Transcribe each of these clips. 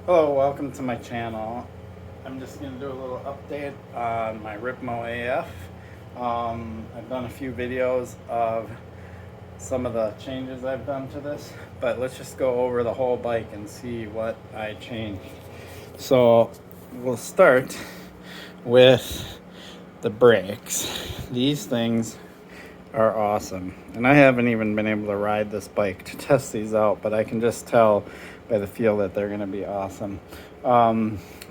Hello, welcome to my channel. I'm just going to do a little update on my Ripmo AF. I've done a few videos of some of the changes I've done to this, but let's just go over the whole bike and see what I changed. So we'll start with the brakes. These things are awesome, and I haven't even been able to ride this bike to test these out, but I can just tell by the feel that they're going to be awesome.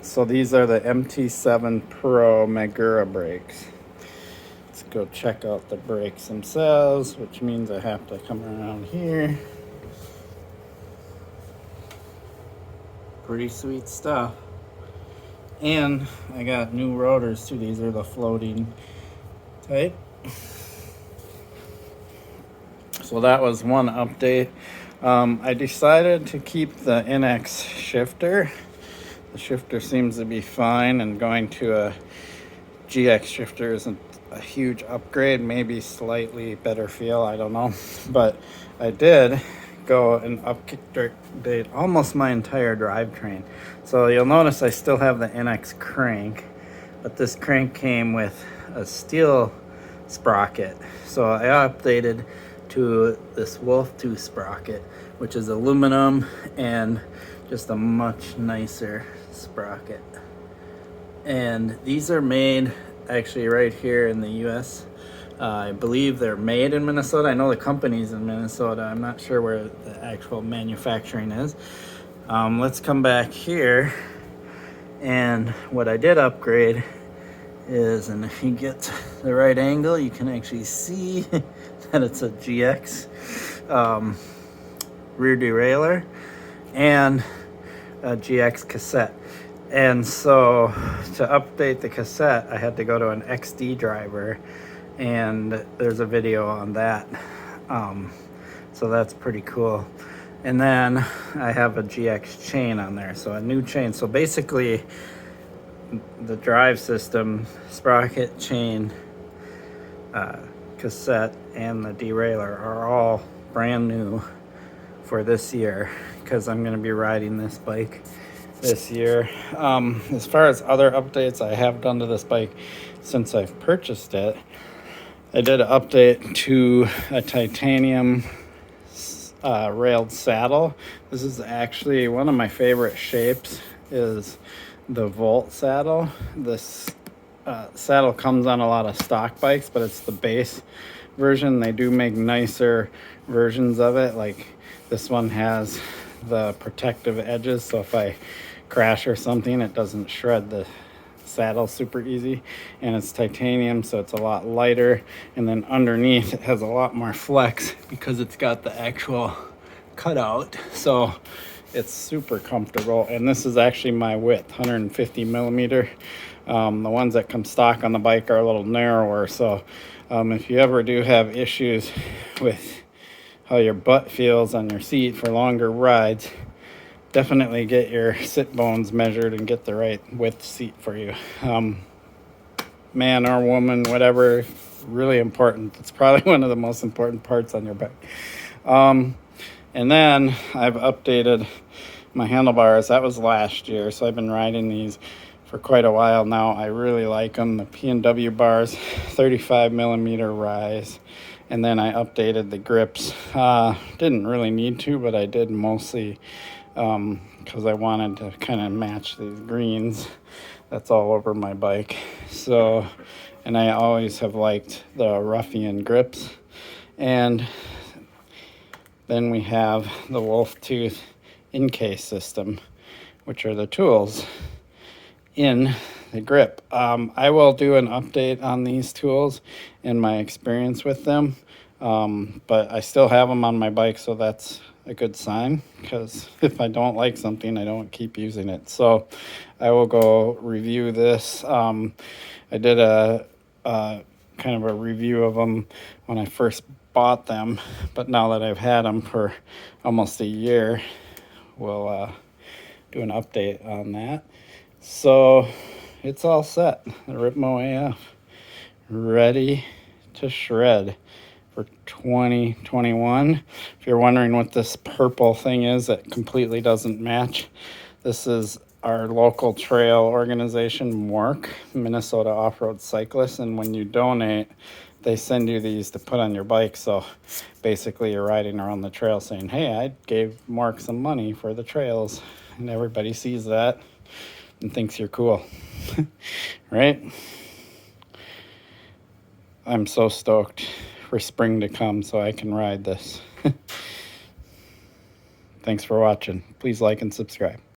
So these are the MT7 Pro Magura brakes. Let's go check out the brakes themselves, which means I have to come around here. Pretty sweet stuff. And I got new rotors too. These are the floating type. So that was one update. I decided to keep the NX shifter. The shifter seems to be fine, and going to a GX shifter isn't a huge upgrade, maybe slightly better feel, I don't know. But I did go and update almost my entire drivetrain. So you'll notice I still have the NX crank, but this crank came with a steel sprocket. So I updated to this Wolf 2 sprocket, which is aluminum and just a much nicer sprocket. And these are made actually right here in the US. I believe they're made in Minnesota. I know the company's in Minnesota. I'm not sure where the actual manufacturing is. Let's come back here. And what I did upgrade is, and if you get the right angle, you can actually see that it's a GX rear derailleur and a GX cassette. And so to update the cassette, I had to go to an XD driver, and there's a video on that. So that's pretty cool. And then I have a GX chain on there, so a new chain. So basically the drive system, sprocket, chain, cassette, and the derailleur are all brand new for this year, because I'm going to be riding this bike this year. As far as other updates I have done to this bike since I've purchased it, I did an update to a titanium railed saddle. This is actually one of my favorite shapes, is the Volt saddle. This saddle comes on a lot of stock bikes, but it's the base version. They do make nicer versions of it. Like this one has the protective edges, so if I crash or something, it doesn't shred the saddle super easy. And it's titanium, so it's a lot lighter. And then underneath it has a lot more flex because it's got the actual cutout, so it's super comfortable. And this is actually my width, 150 millimeter. The ones that come stock on the bike are a little narrower, so if you ever do have issues with how your butt feels on your seat for longer rides, definitely get your sit bones measured and get the right width seat for you. Man or woman, whatever, really important. It's probably one of the most important parts on your bike. And then I've updated my handlebars. That was last year, so I've been riding these for quite a while now. I really like them. The PNW Bars, 35 millimeter rise. And then I updated the grips. Didn't really need to, but I did mostly because I wanted to kind of match these greens that's all over my bike. So, and I always have liked the Ruffian Grips. And then we have the Wolf Tooth Encase system, which are the tools in the grip. I will do an update on these tools and my experience with them, but I still have them on my bike, so that's a good sign, because if I don't like something, I don't keep using it. So I will go review this. I did a kind of a review of them when I first bought them, but now that I've had them for almost a year, we'll do an update on that. So it's all set. The Ripmo AF ready to shred for 2021. If you're wondering what this purple thing is that completely doesn't match This is our local trail organization, MORC, Minnesota Off-Road Cyclists, and when you donate, they send you these to put on your bike. So basically you're riding around the trail saying, hey, I gave MORC some money for the trails, and everybody sees that and thinks you're cool. Right? I'm so stoked for spring to come so I can ride this. Thanks for watching. Please like and subscribe.